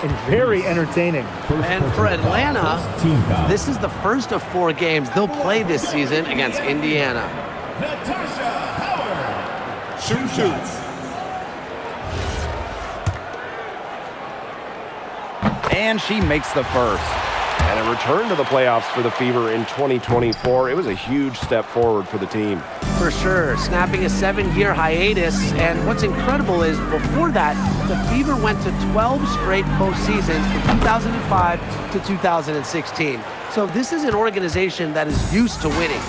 and very entertaining. And for Atlanta, this is the first of 4 games they'll play this season against Indiana. Natasha Howard. Shoots. And she makes the first. And a return to the playoffs for the Fever in 2024. It was a huge step forward for the team. For sure, snapping a 7-year hiatus. And what's incredible is before that, the Fever went to 12 straight postseasons from 2005 to 2016. So this is an organization that is used to winning.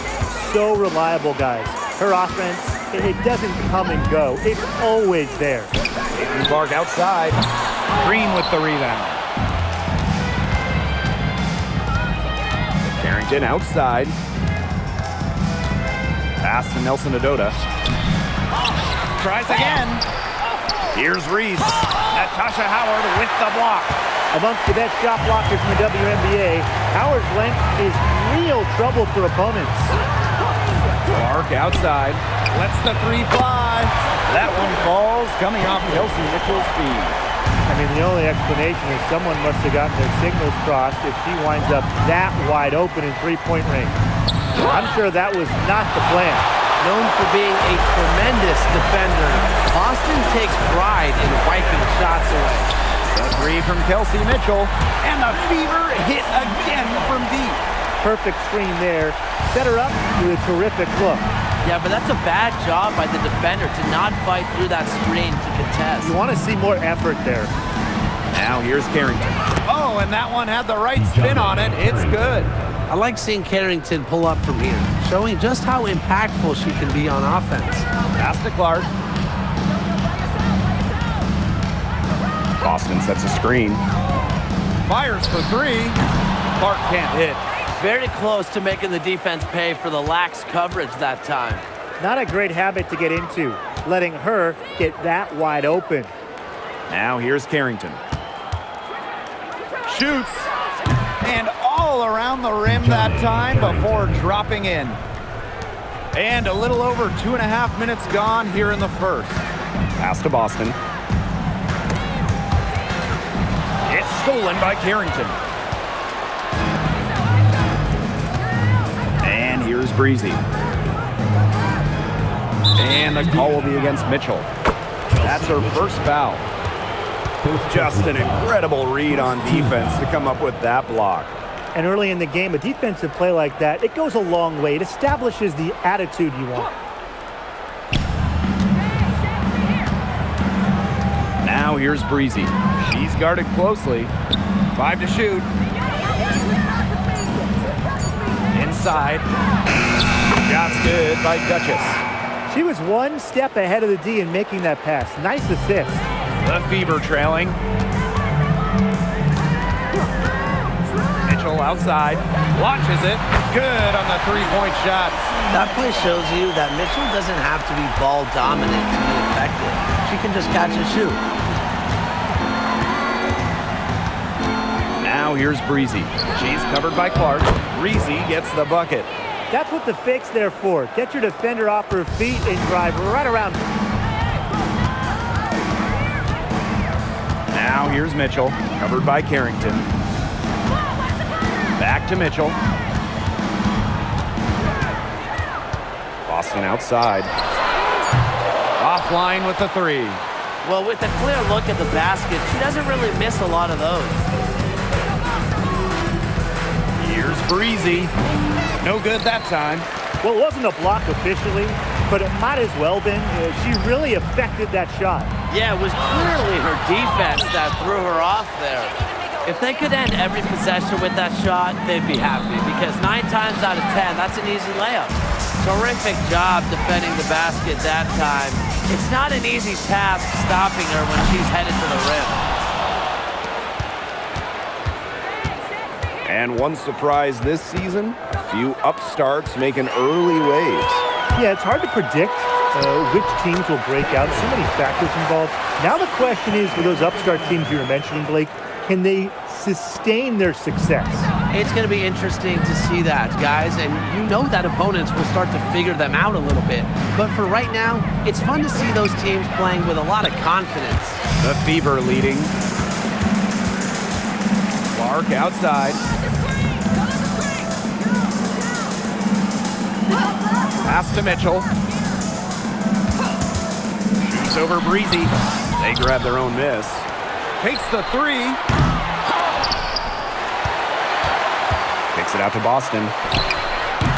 So reliable, guys. Her offense, it doesn't come and go. It's always there. Clark outside. Green with the rebound. Carrington outside. Pass to Nelson Adota. Tries again. Here's Reese. Natasha Howard with the block. Amongst the best shot blockers in the WNBA, Howard's length is real trouble for opponents. Clark outside. Lets the 3 fly. That one falls, coming off Kelsey Mitchell's feet. I mean, the only explanation is someone must have gotten their signals crossed if she winds up that wide open in three-point range. I'm sure that was not the plan. Known for being a tremendous defender, Boston takes pride in wiping shots away. The 3 from Kelsey Mitchell, and the Fever hit again from deep. Perfect screen there. Set her up with a terrific look. Yeah, but that's a bad job by the defender to not fight through that screen to contest. You want to see more effort there. Now here's Carrington. Oh, and that one had the right spin on it. It's good. I like seeing Carrington pull up from here, showing just how impactful she can be on offense. Pass to Clark. Boston sets a screen. Fires for 3. Clark can't hit. Very close to making the defense pay for the lax coverage that time. Not a great habit to get into, letting her get that wide open. Now here's Carrington. Shoots. And all around the rim that time before dropping in. And a little over 2.5 minutes gone here in the first. Pass to Boston. It's stolen by Carrington. And here's Breezy. And the call will be against Mitchell. That's her first foul. Just an incredible read on defense to come up with that block. And early in the game, a defensive play like that, it goes a long way. It establishes the attitude you want. Now here's Breezy. She's guarded closely. 5 to shoot. Inside. Shot's good by Duchess. She was one step ahead of the D in making that pass. Nice assist. The Fever trailing. Mitchell outside. Launches it. Good on the 3-point shots. That play shows you that Mitchell doesn't have to be ball dominant to be effective. She can just catch and shoot. Now here's Breezy. She's covered by Clark. Breezy gets the bucket. That's what the fake's there for. Get your defender off her feet and drive right around her. Now here's Mitchell, covered by Carrington. Back to Mitchell. Boston outside. Offline with the 3. Well, with a clear look at the basket, she doesn't really miss a lot of those. Here's Breezy. No good that time. Well, it wasn't a block officially, but it might as well been. She really affected that shot. Yeah, it was clearly her defense that threw her off there. If they could end every possession with that shot, they'd be happy, because 9 times out of 10, that's an easy layup. Terrific job defending the basket that time. It's not an easy task stopping her when she's headed to the rim. And one surprise this season, a few upstarts making early waves. Yeah, it's hard to predict which teams will break out. So many factors involved. Now the question is, for those upstart teams you were mentioning, Blake, can they sustain their success? It's going to be interesting to see that, guys, and you know that opponents will start to figure them out a little bit. But for right now, it's fun to see those teams playing with a lot of confidence. The Fever leading. Clark outside. Pass to Mitchell. Shoots over Breezy. They grab their own miss. Takes the three. Kicks it out to Boston.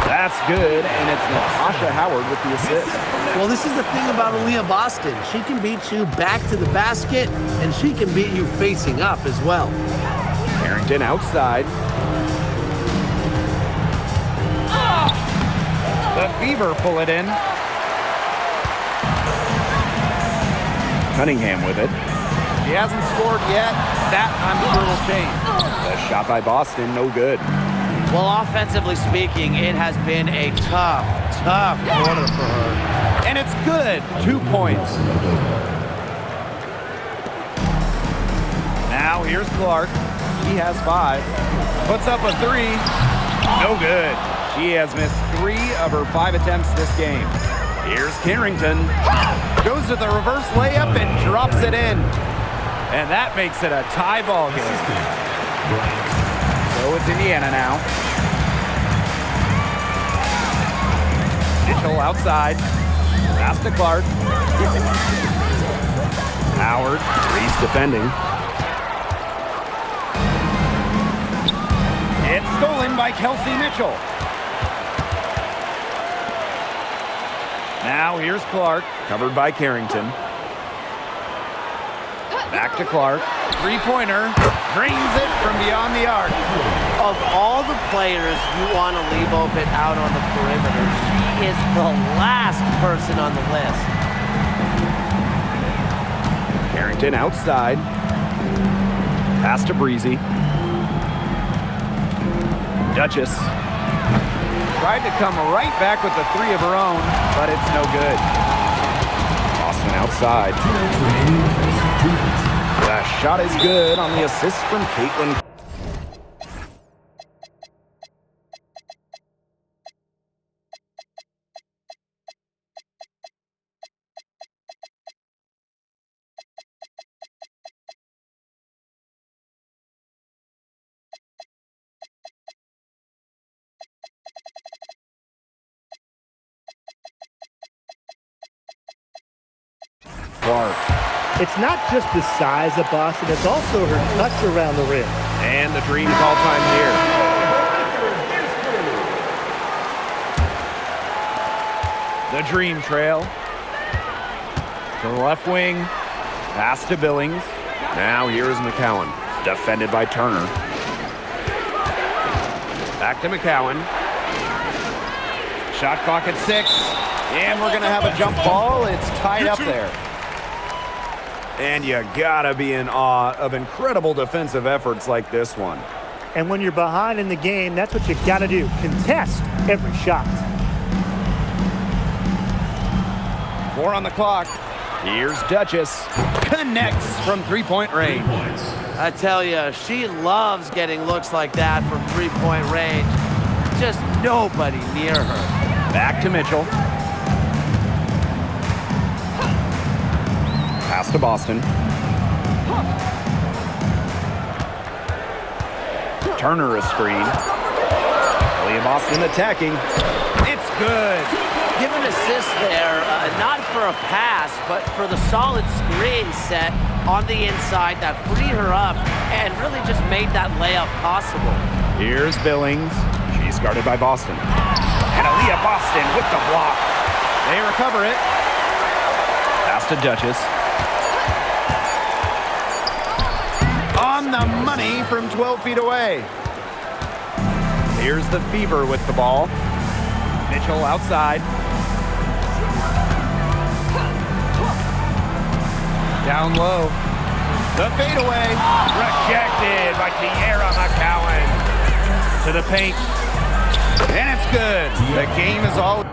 That's good, and it's Natasha Howard with the assist. Well, this is the thing about Aaliyah Boston. She can beat you back to the basket, and she can beat you facing up as well. Carrington outside. The Fever pull it in. Cunningham with it. He hasn't scored yet. That, I'm sure, will change. The shot by Boston, no good. Well, offensively speaking, it has been a tough quarter for her. And it's good. 2 points. Now here's Clark. He has 5. Puts up a 3. No good. She has missed 3 of her 5 attempts this game. Here's Carrington. Goes to the reverse layup and drops it in. And that makes it a tie ball game. So it's Indiana now. Mitchell outside. Pass to Clark. Howard. Reese defending. It's stolen by Kelsey Mitchell. Now here's Clark, covered by Carrington. Back to Clark. Three-pointer. Drains it from beyond the arc. Of all the players you want to leave open out on the perimeter, she is the last person on the list. Carrington outside. Pass to Breezy. Duchess. Tried to come right back with the 3 of her own, but it's no good. Boston outside. The shot is good on the assist from Caitlin. Clark. It's not just the size of Boston, it's also her touch around the rim. And the Dream call time here. The Dream trail. To the left wing. Pass to Billings. Now here is McCowan. Defended by Turner. Back to McCowan. Shot clock at 6. And we're going to have a jump ball. It's tied up there. And you gotta be in awe of incredible defensive efforts like this one. And when you're behind in the game, that's what you gotta do. Contest every shot. 4 on the clock. Here's Duchess. Connects from three-point range. I tell you, she loves getting looks like that from three-point range. Just nobody near her. Back to Mitchell. Pass to Boston. Turner a screen. Aaliyah Boston attacking. It's good. Give an assist there, not for a pass, but for the solid screen set on the inside that freed her up and really just made that layup possible. Here's Billings. She's guarded by Boston. And Aaliyah Boston with the block. They recover it. Pass to Duchess. On the money from 12 feet away. Here's the Fever with the ball. Mitchell outside. Down low. The fadeaway. Rejected by Tiara McCowan. To the paint. And it's good. The game is all...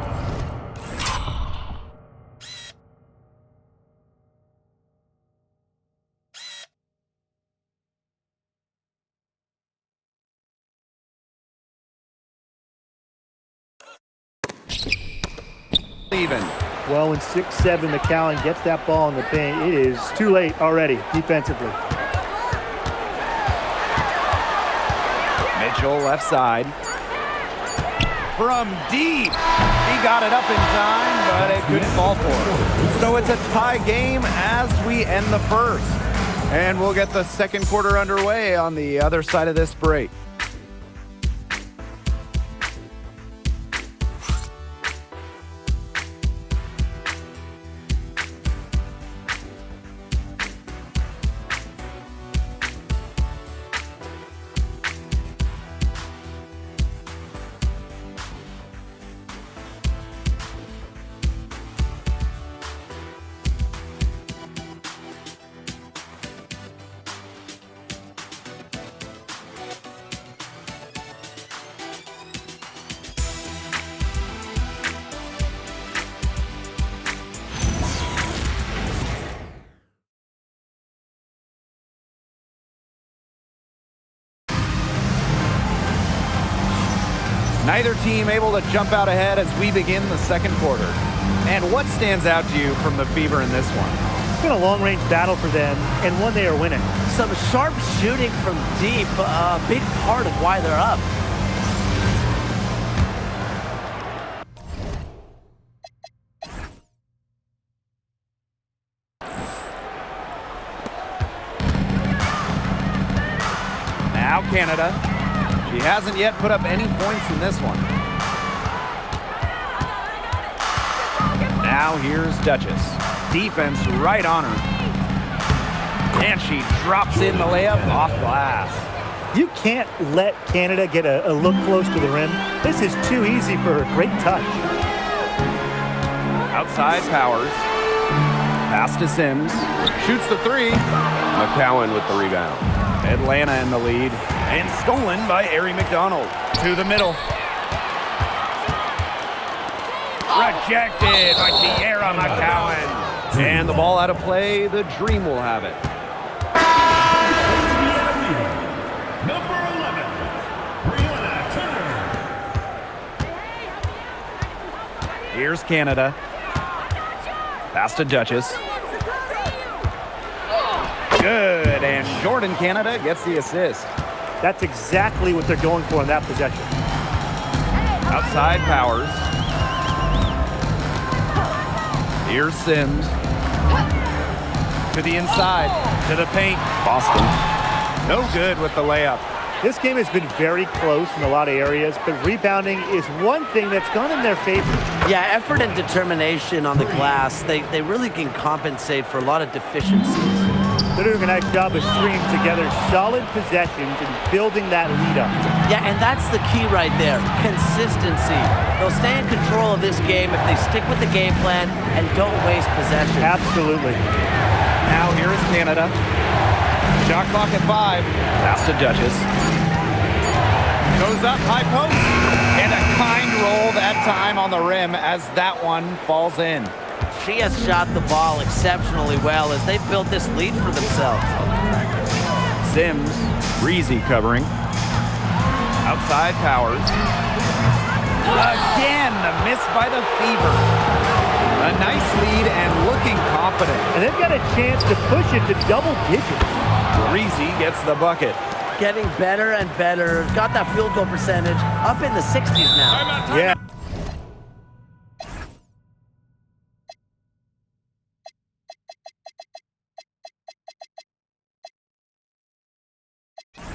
even. Well, when 6'7" McCowan gets that ball in the paint, it is too late already defensively. Mitchell, left side. From deep. He got it up in time, but it couldn't fall for him. So it's a tie game as we end the first. And we'll get the second quarter underway on the other side of this break. Neither team able to jump out ahead as we begin the second quarter. And what stands out to you from the Fever in this one? It's been a long-range battle for them, and one they are winning. Some sharp shooting from deep, a big part of why they're up. Now Canada. She hasn't yet put up any points in this one. Now here's Duchess. Defense right on her. And she drops in the layup off glass. You can't let Canada get a look close to the rim. This is too easy for her. Great touch. Outside Powers. Pass to Sims. Shoots the three. McCowan with the rebound. Atlanta in the lead. And stolen by Arie McDonald. To the middle. Rejected by Tierra McCowan. And the ball out of play. The Dream will have it. Number 11, Brianna Turner. Here's Canada. Pass to Duchess. Good, and Jordan Canada gets the assist. That's exactly what they're going for in that possession. Outside Powers. Here's Sims. To the inside, to the paint. Boston. No good with the layup. This game has been very close in a lot of areas, but rebounding is one thing that's gone in their favor. Yeah, effort and determination on the glass, they really can compensate for a lot of deficiencies. They're doing a nice job of stringing together solid possessions and building that lead up. Yeah, and that's the key right there, consistency. They'll stay in control of this game if they stick with the game plan and don't waste possession. Absolutely. Now here is Canada. Shot clock at 5. Pass to Duchess. Goes up, high post. And a kind roll that time on the rim as that one falls in. She has shot the ball exceptionally well as they've built this lead for themselves. Sims, Breezy covering. Outside Powers. Again, the miss by the Fever. A nice lead and looking confident. And they've got a chance to push it to double digits. Breezy gets the bucket. Getting better and better. Got that field goal percentage up in the 60s now. Yeah.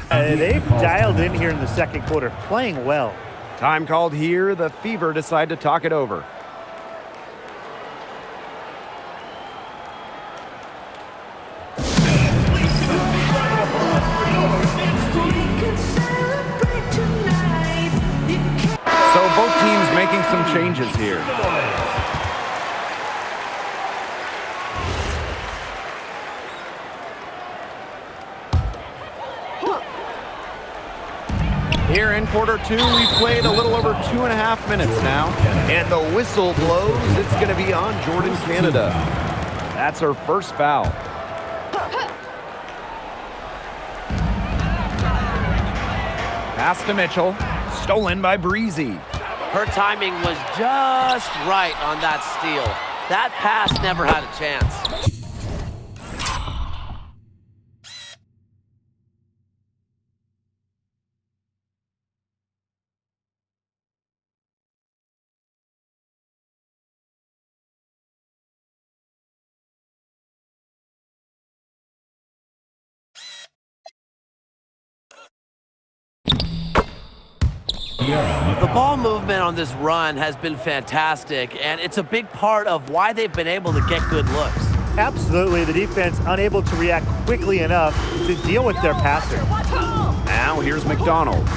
They've dialed in here in the second quarter, playing well. Time called here. The Fever decide to talk it over. So both teams making some changes here. Here in quarter 2, we've played a little over 2.5 minutes now. And the whistle blows. It's going to be on Jordan Canada. That's her first foul. Pass to Mitchell. Stolen by Breezy. Her timing was just right on that steal. That pass never had a chance. The ball movement on this run has been fantastic, and it's a big part of why they've been able to get good looks. Absolutely, the defense unable to react quickly enough to deal with their passer. Now here's McDonald.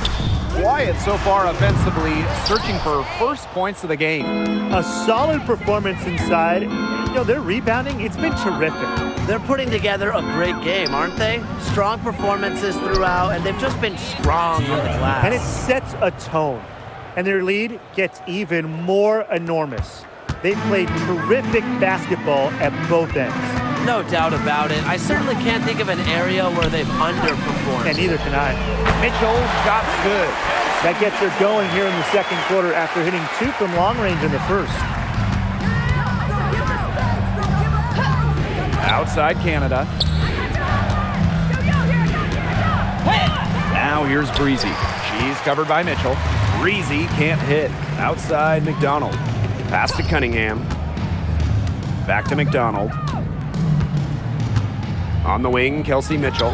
Quiet so far offensively, searching for first points of the game. A solid performance inside. You know, their rebounding, it's been terrific. They're putting together a great game, aren't they? Strong performances throughout, and they've just been strong on the glass. And it sets a tone. And their lead gets even more enormous. They played terrific basketball at both ends. No doubt about it. I certainly can't think of an area where they've underperformed. And neither can I. Mitchell, shots good. That gets her going here in the second quarter after hitting 2 from long range in the first. Outside Canada. Now here's Breezy. She's covered by Mitchell. Breezy can't hit. Outside McDonald. Pass to Cunningham. Back to McDonald. On the wing, Kelsey Mitchell.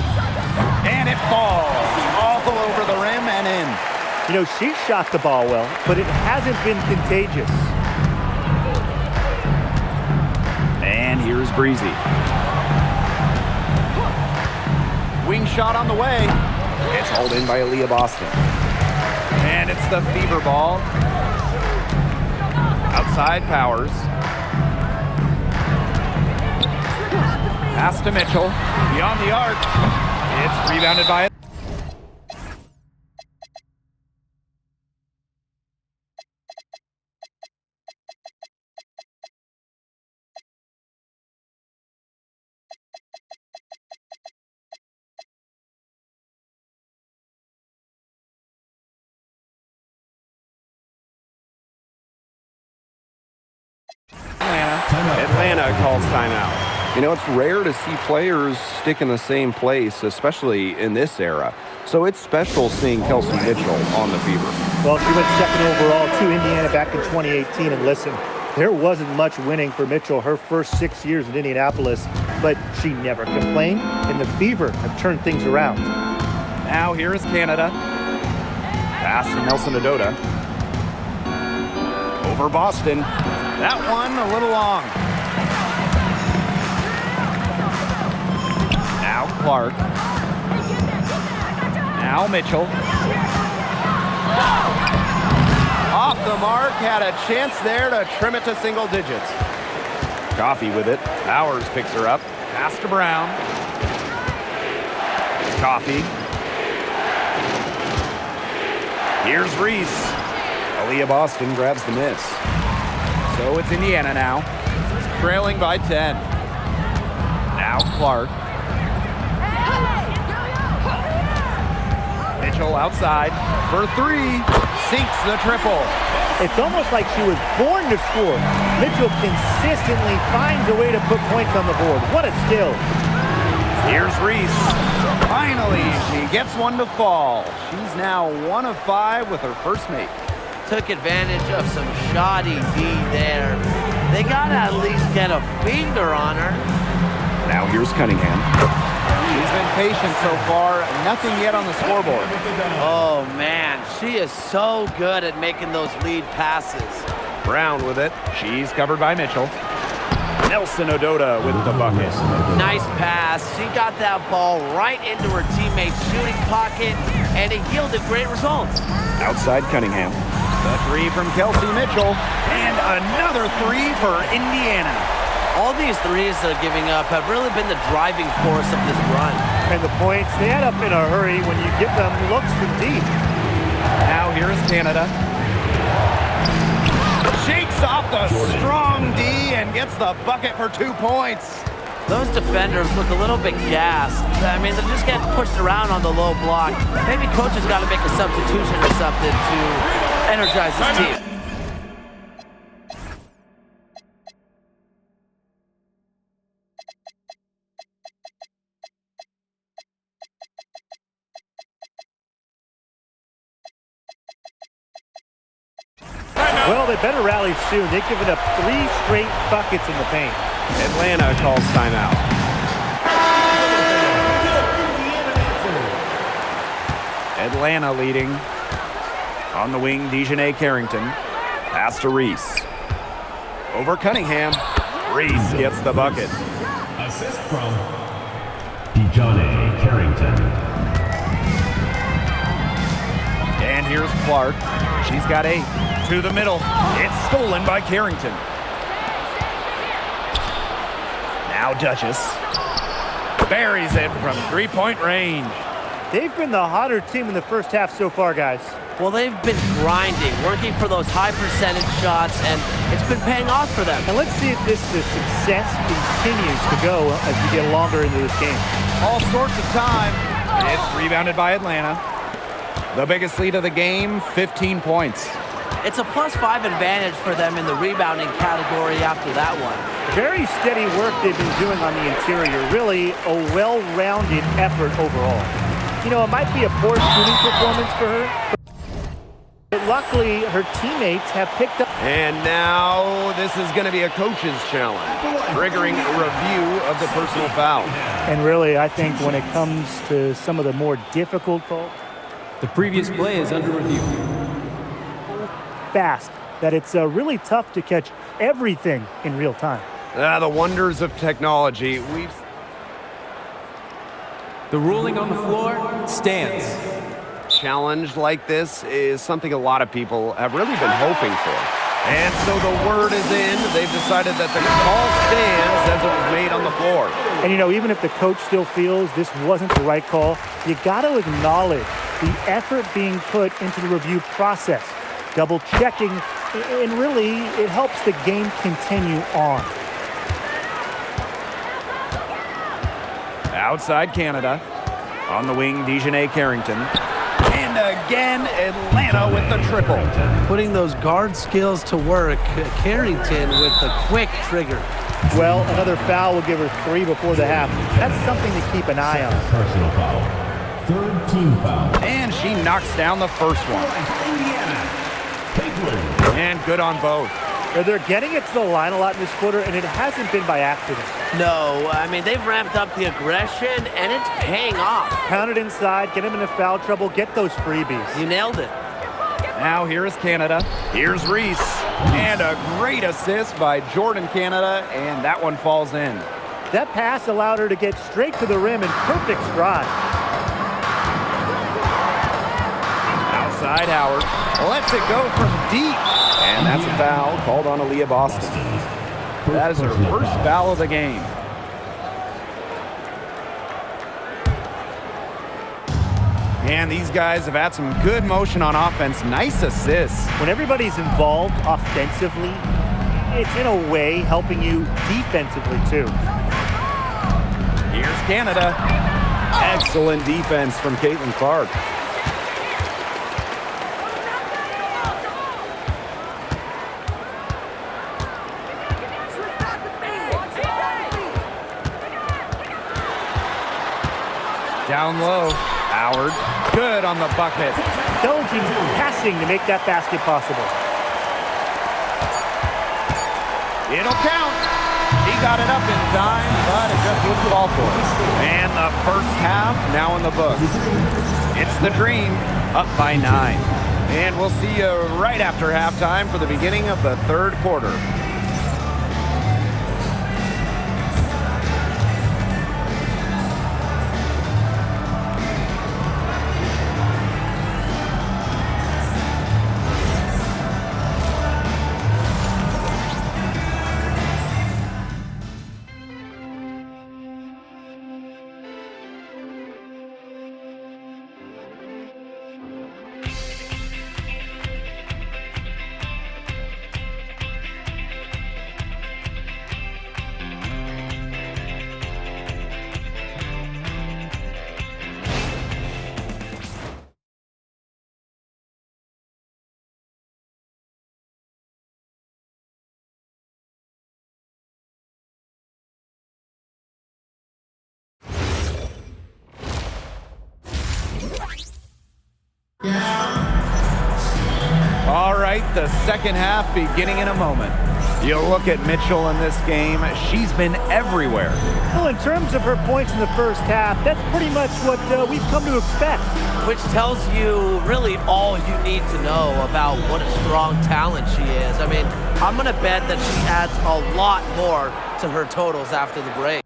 And it falls all over the rim and in. You know, she shot the ball well, but it hasn't been contagious. And here's Breezy. Wing shot on the way. It's hauled in by Aaliyah Boston. And it's the Fever ball. Outside Powers. Pass to Mitchell. Beyond the arc. It's rebounded by it. Atlanta calls timeout. You know, it's rare to see players stick in the same place, especially in this era. So it's special seeing Kelsey Mitchell on the Fever. Well, she went second overall to Indiana back in 2018. And listen, there wasn't much winning for Mitchell her first 6 years in Indianapolis, but she never complained, and the Fever have turned things around. Now here is Canada. Pass to Nelson Adota. Over Boston. That one a little long. Now Clark. Now Mitchell. Off the mark, had a chance there to trim it to single digits. Coffee with it. Powers picks her up. Pass to Brown. Coffee. Here's Reese. Aaliyah Boston grabs the miss. So it's Indiana now. Trailing by 10. Now Clark. Mitchell outside for 3. Sinks the triple. It's almost like she was born to score. Mitchell consistently finds a way to put points on the board. What a skill. Here's Reese. Finally, she gets one to fall. She's now 1 of 5 with her first make. Took advantage of some shoddy D there. They got to at least get a finger on her. Now here's Cunningham. She's been patient so far. Nothing yet on the scoreboard. Oh, man. She is so good at making those lead passes. Brown with it. She's covered by Mitchell. Nelson Adota with the bucket. Nice pass. She got that ball right into her teammate's shooting pocket, and it yielded great results. Outside Cunningham. The 3 from Kelsey Mitchell. And another 3 for Indiana. All these threes they're giving up have really been the driving force of this run. And the points, they add up in a hurry when you give them looks from deep. Now here's Canada. Shakes off the strong D and gets the bucket for 2 points. Those defenders look a little bit gassed. I mean, they're just getting pushed around on the low block. Maybe coach has got to make a substitution or something to energize his team. Well, they better rally soon. They've given up 3 straight buckets in the paint. Atlanta calls timeout. Atlanta leading. On the wing, Dejanay Carrington. Pass to Reese. Over Cunningham. Reese gets the bucket. Assist from Dejanay Carrington. And here's Clark. She's got 8. To the middle. It's stolen by Carrington. Now Duchess. Buries it from three-point range. They've been the hotter team in the first half so far, guys. Well, they've been grinding, working for those high percentage shots, and it's been paying off for them. And let's see if this success continues to go as we get longer into this game. All sorts of time. It's rebounded by Atlanta. The biggest lead of the game, 15 points. It's a +5 advantage for them in the rebounding category after that one. Very steady work they've been doing on the interior. Really a well-rounded effort overall. You know, it might be a poor shooting performance for her, but luckily her teammates have picked up. And now this is going to be a coach's challenge, triggering a review of the personal foul. And really, I think when it comes to some of the more difficult calls, The previous play is under review. fast, that it's really tough to catch everything in real time. The wonders of technology. The ruling on the floor stands. Challenge like this is something a lot of people have really been hoping for. And so the word is in. They've decided that the call stands as it was made on the floor. And you know, even if the coach still feels this wasn't the right call, you got to acknowledge the effort being put into the review process, double checking, and really it helps the game continue on. Outside Canada. On the wing, Dejanay Carrington. And again, Atlanta with the triple. Putting those guard skills to work. Carrington with the quick trigger. Well, another foul will give her 3 before the half. That's something to keep an eye on. Personal foul. Third team foul. And she knocks down the first one. Indiana. Caitlin. And good on both. They're getting it to the line a lot in this quarter, and it hasn't been by accident. No, I mean, they've ramped up the aggression, and it's paying off. Pound it inside, get them into foul trouble, get those freebies. You nailed it. Now here is Canada. Here's Reese. And a great assist by Jordan Canada, and that one falls in. That pass allowed her to get straight to the rim in perfect stride. Outside Howard. Lets it go from deep. And that's a foul called on Aaliyah Boston. That is her first foul of the game. And these guys have had some good motion on offense. Nice assists. When everybody's involved offensively, it's in a way helping you defensively too. Here's Canada. Excellent defense from Caitlin Clark. Down low. Howard. Good on the bucket. Intelligent passing to make that basket possible. It'll count. She got it up in time, but it just wouldn't fall for her. And the first half now in the books. It's the Dream up by 9. And we'll see you right after halftime for the beginning of the third quarter. All right, the second half beginning in a moment. You look at Mitchell in this game, she's been everywhere. Well, in terms of her points in the first half, that's pretty much what we've come to expect. Which tells you really all you need to know about what a strong talent she is. I mean, I'm going to bet that she adds a lot more to her totals after the break.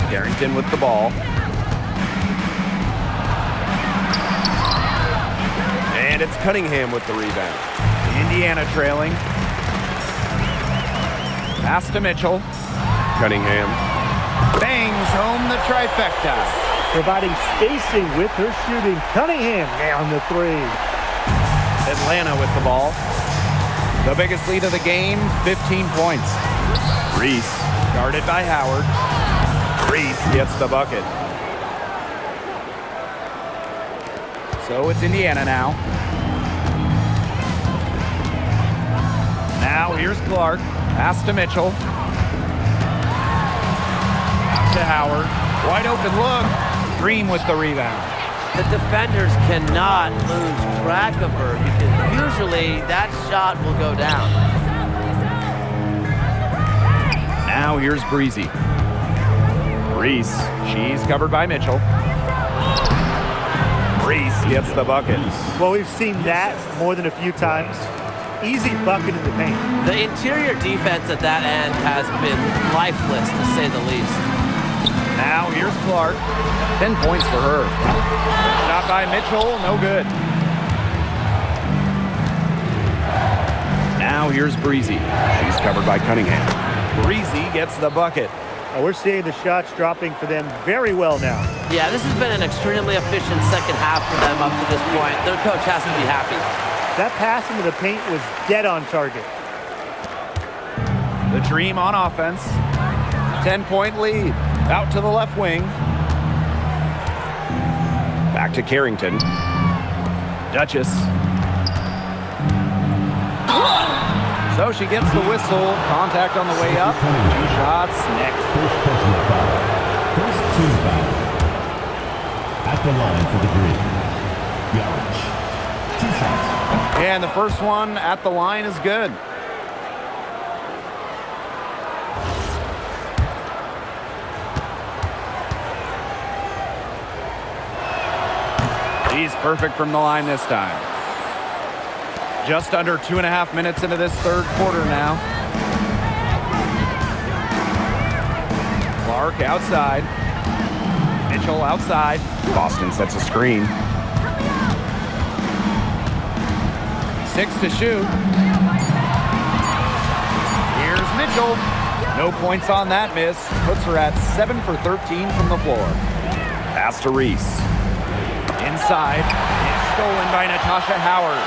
Carrington with the ball. And it's Cunningham with the rebound. Indiana trailing. Pass to Mitchell. Cunningham. Bangs home the trifecta. Providing spacing with her shooting. Cunningham down the three. Atlanta with the ball. The biggest lead of the game, 15 points. Reese, guarded by Howard. Reese gets the bucket. So it's Indiana now. Now here's Clark. Pass to Mitchell. Out to Howard. Wide open look. Green with the rebound. The defenders cannot lose track of her because usually that shot will go down. Now here's Breezy. Reese, she's covered by Mitchell. Reese gets the bucket. Well, we've seen that more than a few times. Easy bucket in the paint. The interior defense at that end has been lifeless, to say the least. Now here's Clark. 10 points for her. Shot by Mitchell, no good. Now here's Breezy. She's covered by Cunningham. Breezy gets the bucket. We're seeing the shots dropping for them very well now. Yeah, this has been an extremely efficient second half for them up to this point. Their coach has to be happy. That pass into the paint was dead on target. The Dream on offense. 10-point lead. Out to the left wing. Back to Carrington. Duchess. So she gets the whistle. Contact on the way up. 2 shots next. First personal foul. First team foul. At the line for the Dream. Yarich. 2 shots. And the first one at the line is good. He's perfect from the line this time. Just under 2.5 minutes into this third quarter now. Clark outside. Mitchell outside. Boston sets a screen. 6 to shoot. Here's Mitchell. No points on that miss. Puts her at 7 for 13 from the floor. Pass to Reese. Inside. It's stolen by Natasha Howard.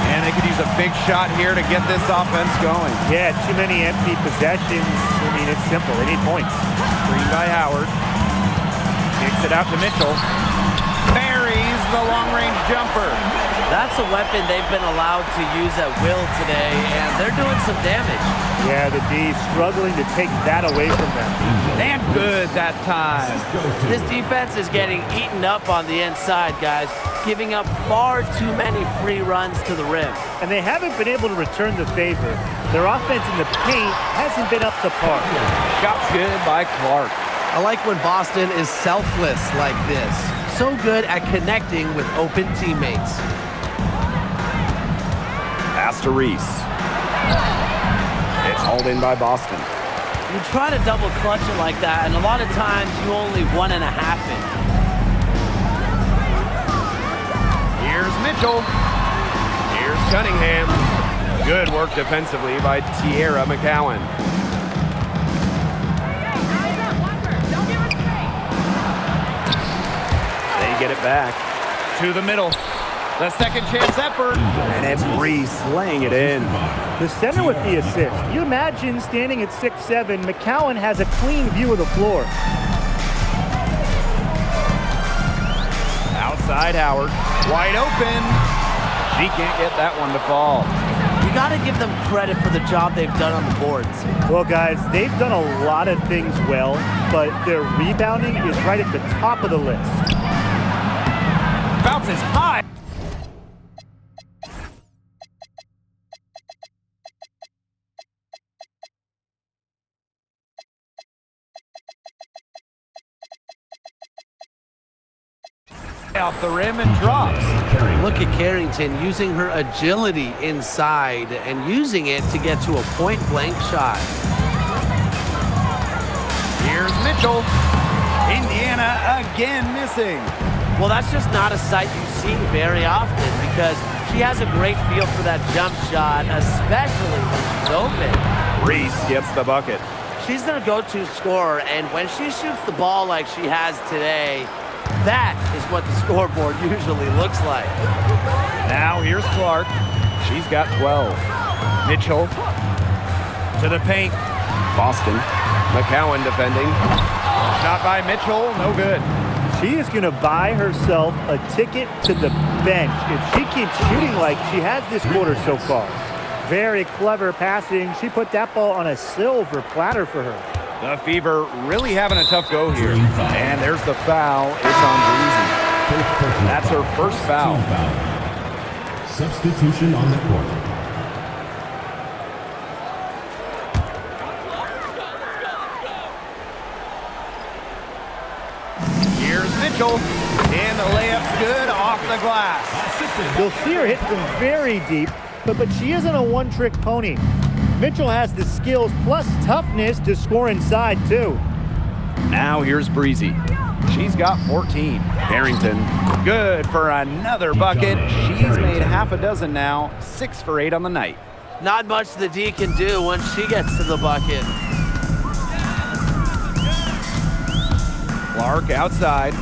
And they could use a big shot here to get this offense going. Yeah, too many empty possessions. I mean, it's simple. They need points. Screen by Howard. Kicks it out to Mitchell. Buries the long-range jumper. That's a weapon they've been allowed to use at will today, and they're doing some damage. Yeah, the D struggling to take that away from them. And good that time. This defense is getting eaten up on the inside, guys, giving up far too many free runs to the rim. And they haven't been able to return the favor. Their offense in the paint hasn't been up to par. Shots good by Clark. I like when Boston is selfless like this. So good at connecting with open teammates. Pass to Reese. It's hauled in by Boston. You try to double clutch it like that, and a lot of times you only 1.5 it. Here's Mitchell. Here's Cunningham. Good work defensively by Tierra McCowan. They get it back to the middle. The second chance effort, and it's Reese laying it in. The center with the assist. You imagine standing at 6'7", McCowan has a clean view of the floor. Outside Howard, wide open. She can't get that one to fall. You got to give them credit for the job they've done on the boards. Well, guys, they've done a lot of things well, but their rebounding is right at the top of the list. Bounces high. Off the rim and drops. Look at Carrington using her agility inside and using it to get to a point-blank shot. Here's Mitchell. Indiana again missing. Well, that's just not a sight you see very often because she has a great feel for that jump shot, especially when she's open. Reese gets the bucket. She's their go-to scorer, and when she shoots the ball like she has today, that is what the scoreboard usually looks like. Now here's Clark. She's got 12. Mitchell to the paint. Boston. McCowan defending. Shot by Mitchell, no good. She is going to buy herself a ticket to the bench if she keeps shooting like she has this quarter so far. Very clever passing. She put that ball on a silver platter for her. The Fever really having a tough go here. And there's the foul. It's on Breezy. That's her first foul. Substitution on the court. Here's Mitchell. And the layup's good off the glass. You'll see her hit from very deep, but she isn't a one-trick pony. Mitchell has the skills plus toughness to score inside, too. Now here's Breezy. She's got 14. Carrington, good for another bucket. She's made half a dozen now, 6 for 8 on the night. Not much the D can do once she gets to the bucket. Clark outside.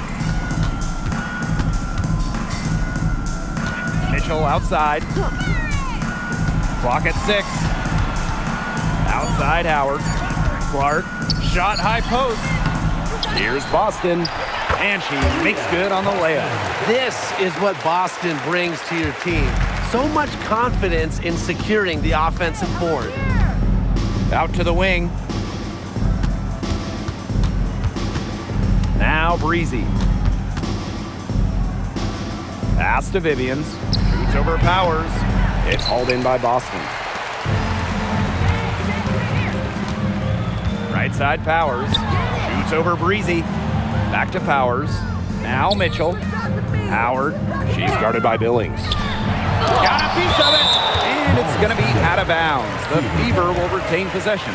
Mitchell outside. Clock at 6. Outside Howard. Clark, shot high post. Here's Boston, and she makes good on the layup. This is what Boston brings to your team. So much confidence in securing the offensive board. Out to the wing. Now Breezy. Pass to Vivians. Shoots over Powers. It's hauled in by Boston. Right side Powers. Shoots over Breezy. Back to Powers. Now Mitchell. Howard. She's guarded by Billings. Got a piece of it. And it's going to be out of bounds. The Fever will retain possession.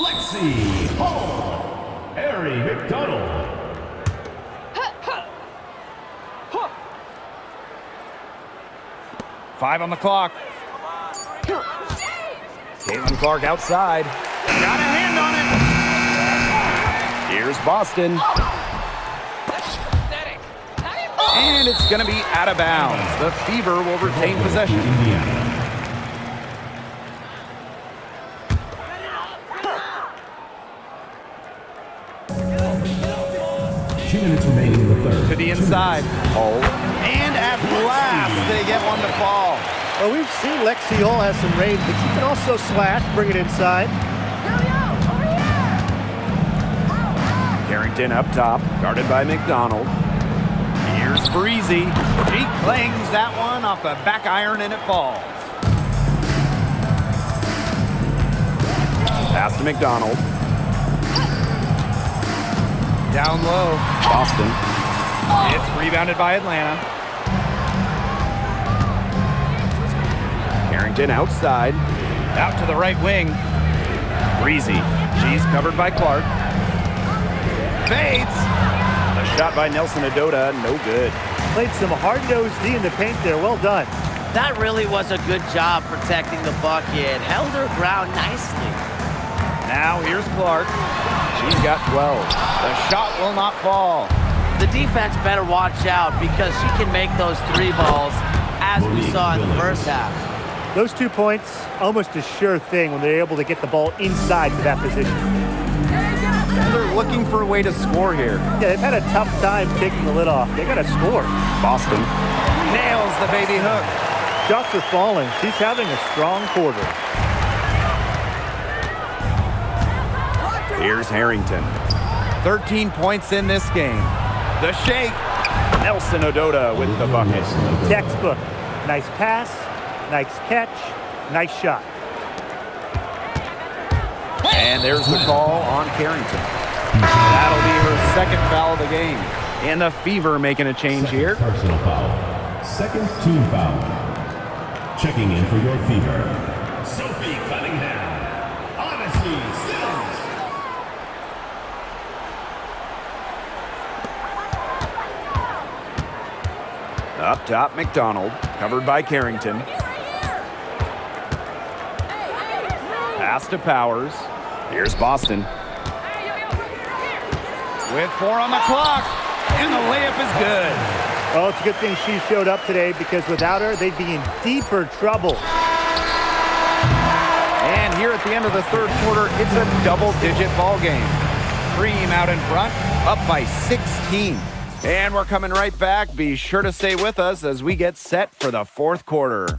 Lexi Hall. Harry McDonald. Five on the clock. Caitlin Clark outside. Got a hand on it. Here's Boston. And it's going to be out of bounds. The Fever will retain possession. Indiana. 2 minutes remaining in the third. To the inside. Hall. And at last, they get one to fall. Well, we've seen Lexi Hall has some range, but she can also slash, bring it inside. Carrington up top, guarded by McDonald. Here's Breezy. She clings that one off the back iron, and it falls. Pass to McDonald. Down low. Boston. It's rebounded by Atlanta. Carrington outside. Out to the right wing. Breezy. She's covered by Clark. Fades. A shot by Nelson Adota. No good. Played some hard-nosed D in the paint there. Well done. That really was a good job protecting the bucket. Held her ground nicely. Now here's Clark. She's got 12. The shot will not fall. The defense better watch out because she can make those 3 balls as we saw in the first half. Those 2 points, almost a sure thing when they're able to get the ball inside to that position. They're looking for a way to score here. Yeah, they've had a tough time taking the lid off. They got to score. Boston nails the baby hook. Shots are falling. She's having a strong quarter. Here's Harrington. 13 points in this game. The shake. Nelson Adota with the bucket. Textbook. Nice pass, nice catch, nice shot. And there's the call on Carrington. That'll be her second foul of the game. And the Fever making a change here. Personal foul. Second team foul. Checking in for your Fever, Sophie Cunningham. Odyssey Sims. Up top, McDonald. Covered by Carrington. Pass to Powers. Here's Boston. With 4 on the clock. And the layup is good. Oh, it's a good thing she showed up today because without her, they'd be in deeper trouble. And here at the end of the third quarter, it's a double-digit ball game. Cream out in front, up by 16. And we're coming right back. Be sure to stay with us as we get set for the fourth quarter.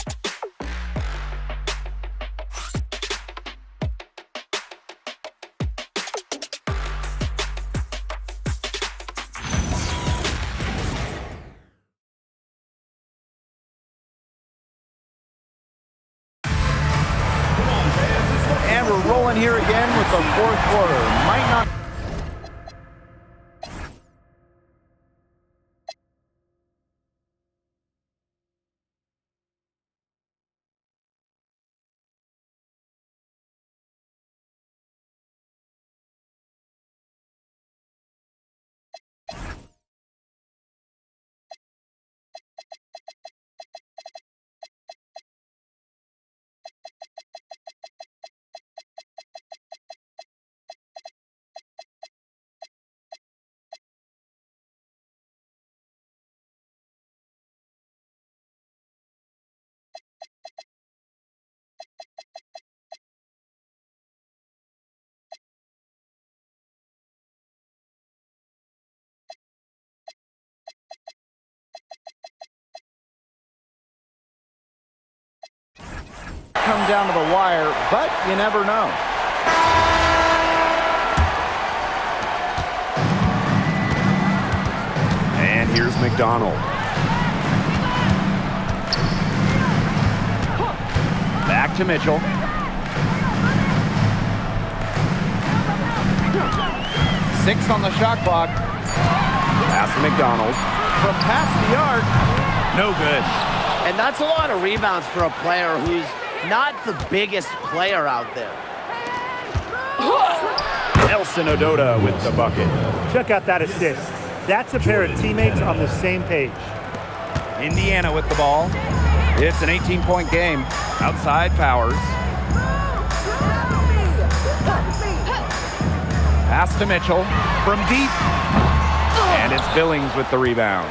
And we're rolling here again with the fourth quarter. Might not. Come down to the wire, but you never know. And here's McDonald. Back to Mitchell. Six on the shot clock. Pass to McDonald. From past the arc. No good. And that's a lot of rebounds for a player who's not the biggest player out there. Nelson Adota with the bucket. Check out that assist. That's a pair of teammates on the same page. Indiana with the ball. It's an 18-point game. Outside Powers. Pass to Mitchell from deep. And it's Billings with the rebound.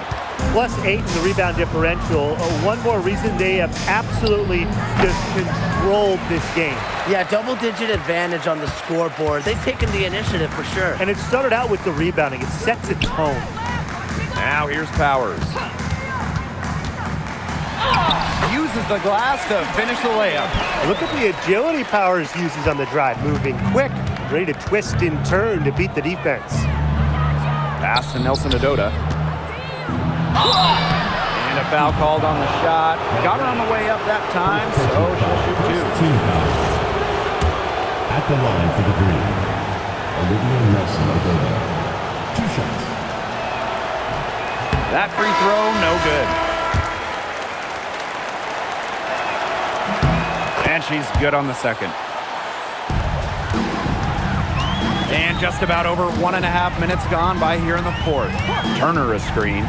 +8 in the rebound differential. One more reason they have absolutely just controlled this game. Yeah, double-digit advantage on the scoreboard. They've taken the initiative for sure. And it started out with the rebounding. It sets a tone. Now here's Powers. Uses the glass to finish the layup. Look at the agility Powers uses on the drive. Moving quick, ready to twist and turn to beat the defense. Pass to Nelson Adota. And a foul called on the shot. Got her on the way up that time, so she'll shoot two. Team foul. At the line for the green, Olivia Nelson Adota. 2 shots. That free throw, no good. And she's good on the second. And just about over 1.5 minutes gone by here in the fourth. Turner a screen.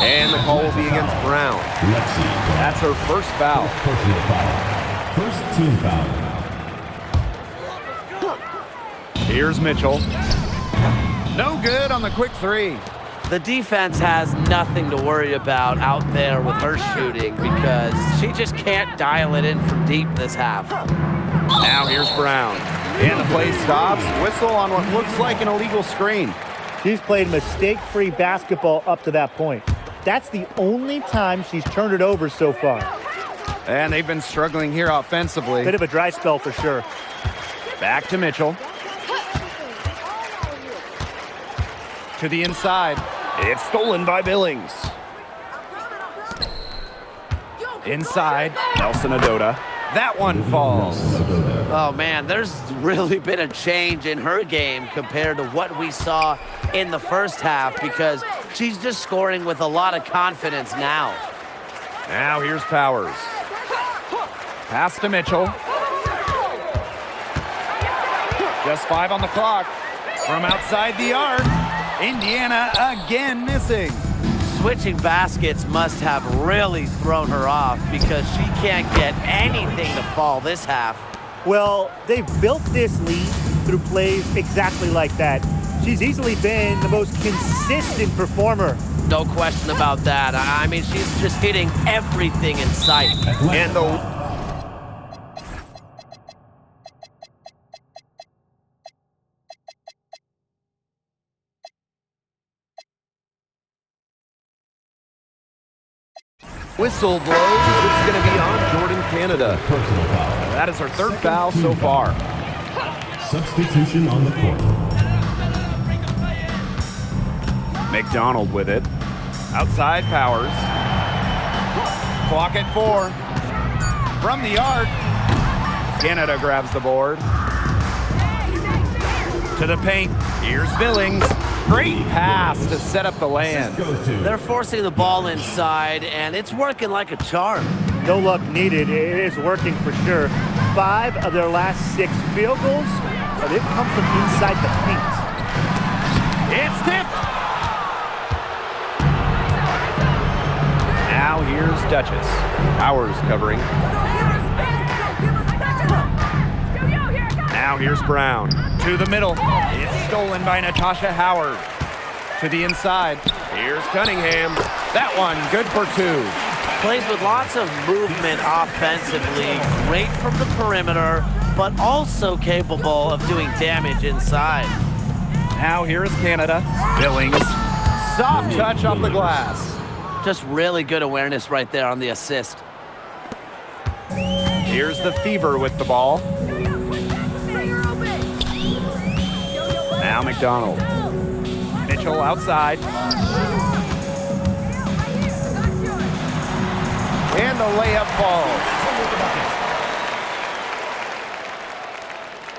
And the call will be against Brown. Lexi. That's her first foul. Personal foul. First team foul. Here's Mitchell. No good on the quick three. The defense has nothing to worry about out there with her shooting because she just can't dial it in from deep this half. Now here's Brown. And the play stops. Whistle on what looks like an illegal screen. She's played mistake-free basketball up to that point. That's the only time she's turned it over so far. And they've been struggling here offensively. Bit of a dry spell for sure. Back to Mitchell. To the inside. It's stolen by Billings. Inside, Nelson Adota. That one falls. Oh, man, there's really been a change in her game compared to what we saw in the first half because she's just scoring with a lot of confidence now. Now here's Powers. Pass to Mitchell. Just 5 on the clock. From outside the arc, Indiana again missing. Switching baskets must have really thrown her off because she can't get anything to fall this half. Well, they've built this lead through plays exactly like that. She's easily been the most consistent performer. No question about that. I mean, she's just hitting everything in sight. And the whistle blows. It's going to be on Jordan Canada. Personal foul. That is her third foul so far. Substitution on the court. McDonald with it. Outside Powers. Clock at 4. From the arc. Canada grabs the board. To the paint. Here's Billings. Great pass to set up the land. Goes to They're forcing the ball inside, and it's working like a charm. No luck needed. It is working for sure. 5 of their last 6 field goals, they've come from inside the paint. It's tipped. Now here's Duchess. Powers covering. Now here's Brown. To the middle. It's stolen by Natasha Howard. To the inside. Here's Cunningham. That one good for 2. Plays with lots of movement offensively, great from the perimeter, but also capable of doing damage inside. Now here is Canada. Billings. Soft touch off the glass. Just really good awareness right there on the assist. Here's the Fever with the ball. Now McDonald. Mitchell outside. And the layup falls.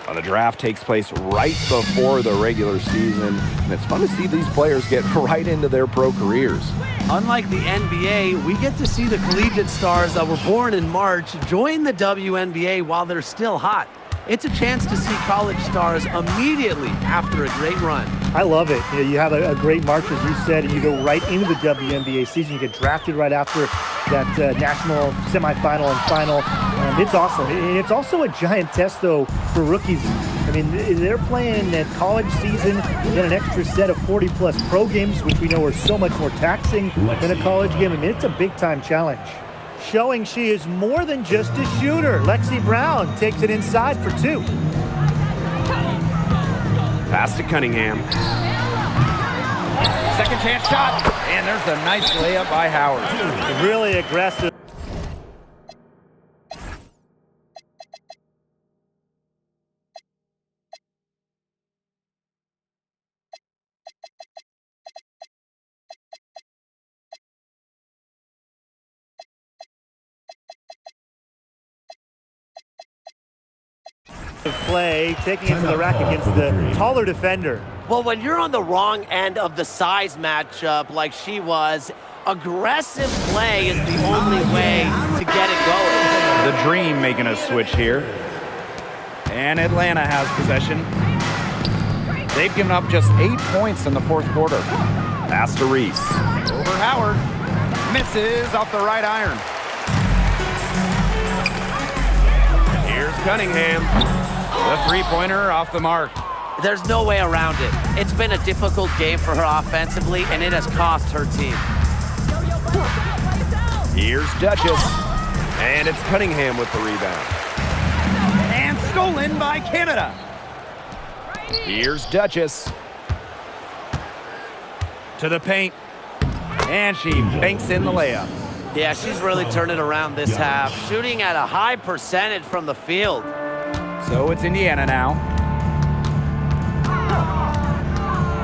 Well, the draft takes place right before the regular season, and it's fun to see these players get right into their pro careers. Unlike the NBA, we get to see the collegiate stars that were born in March join the WNBA while they're still hot. It's a chance to see college stars immediately after a great run. I love it. You have a great March, as you said, and you go right into the WNBA season. You get drafted right after that national semifinal and final. It's awesome. It's also a giant test, though, for rookies. I mean, they're playing that college season, then an extra set of 40-plus pro games, which we know are so much more taxing than a college game. I mean, it's a big-time challenge. Showing she is more than just a shooter. Lexi Brown takes it inside for 2. Pass to Cunningham. Second chance shot. And there's a nice layup by Howard. Really aggressive. Play, taking it to the rack against the taller defender. Well, when you're on the wrong end of the size matchup like she was, aggressive play is the only way to get it going. The Dream making a switch here. And Atlanta has possession. They've given up just 8 points in the fourth quarter. Pass to Reese. Over Howard. Misses off the right iron. Here's Cunningham. The three-pointer off the mark. There's no way around it. It's been a difficult game for her offensively, and it has cost her team. Here's Duchess. And it's Cunningham with the rebound. And stolen by Canada. Here's Duchess. To the paint. And she banks in the layup. Yeah, she's really turned it around this half, shooting at a high percentage from the field. So it's Indiana now.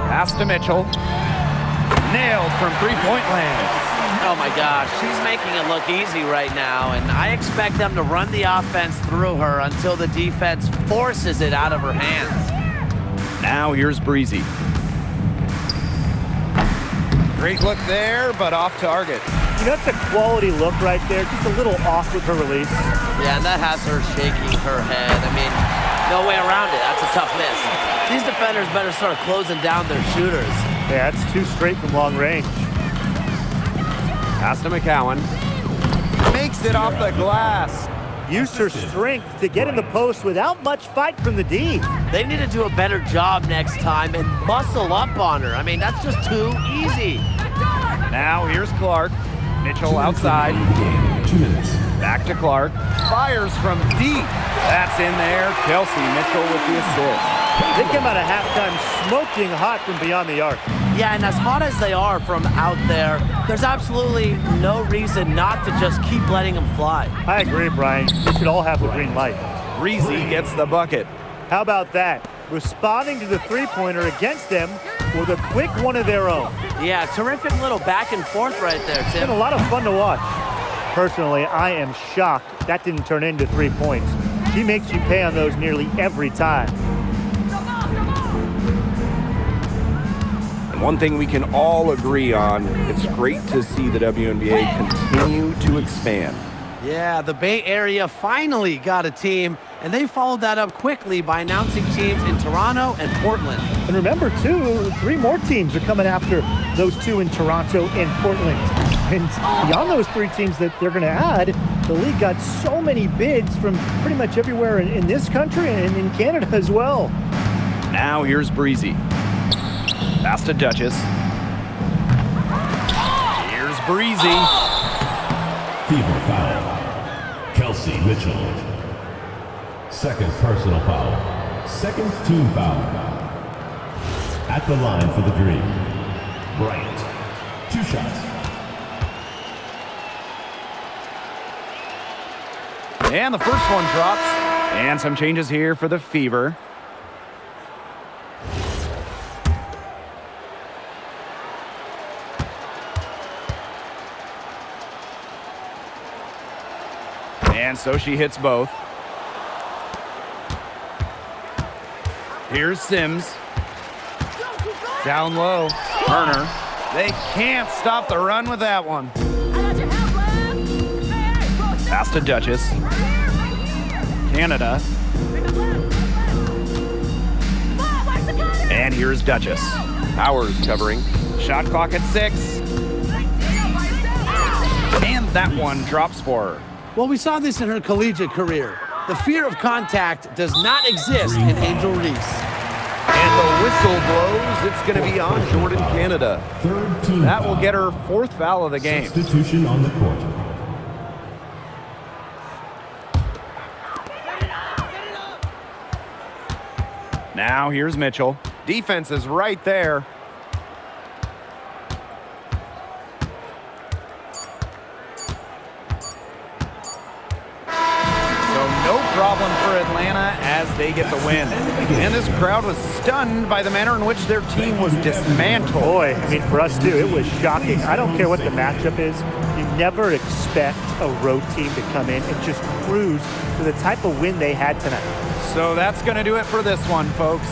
Pass to Mitchell. Nailed from three-point land. Oh my gosh, she's making it look easy right now, and I expect them to run the offense through her until the defense forces it out of her hands. Now here's Breezy. Great look there, but off target. You know, that's a quality look right there. Just a little off with her release. Yeah, and that has her shaking her head. I mean, no way around it. That's a tough miss. These defenders better start closing down their shooters. Yeah, that's 2 straight from long range. Pass to McCowan. Makes it off the glass. Used her strength to get in the post without much fight from the D. They need to do a better job next time and muscle up on her. I mean, that's just too easy. Now here's Clark. Mitchell outside. 2 minutes. Back to Clark. Fires from deep. That's in there. Kelsey Mitchell with the assist. They came out of halftime smoking hot from beyond the arc. Yeah, and as hot as they are from out there, there's absolutely no reason not to just keep letting them fly. I agree, Brian. They should all have the green light. Breezy gets the bucket. How about that? Responding to the three-pointer against them with a quick one of their own. Yeah, terrific little back and forth right there, It's been Tim. a lot of fun to watch. Personally, I am shocked that didn't turn into 3 points. She makes you pay on those nearly every time. And one thing we can all agree on, it's great to see the WNBA continue to expand. Yeah, the Bay Area finally got a team, and they followed that up quickly by announcing teams in Toronto and Portland. And remember, too, 3 more teams are coming after those 2 in Toronto and Portland. And beyond those 3 teams that they're going to add, the league got so many bids from pretty much everywhere in this country and in Canada as well. Now here's Breezy. Pass to Duchess. Here's Breezy. Fever foul. Kelsey Mitchell. Second personal foul. Second team foul. At the line for the Dream. Bryant. 2 shots. And the first one drops. And some changes here for the Fever. And so she hits both. Here's Sims. Down low. Turner. They can't stop the run with that one. Pass to Duchess. Canada. And here's Duchess. Powers covering. Shot clock at 6. And that one drops for her. Well, we saw this in her collegiate career. The fear of contact does not exist in Angel Reese. And the whistle blows. It's going to be on Jordan Canada. Third team That foul. will get her 4th foul of the game. Substitution on the court. Now here's Mitchell. Defense is right there. So no problem for Atlanta as they get the win. And this crowd was stunned by the manner in which their team was dismantled. Boy, I mean, for us, too, it was shocking. I don't care what the matchup is. You never expect a road team to come in and just cruise to the type of win they had tonight. So that's going to do it for this one, folks.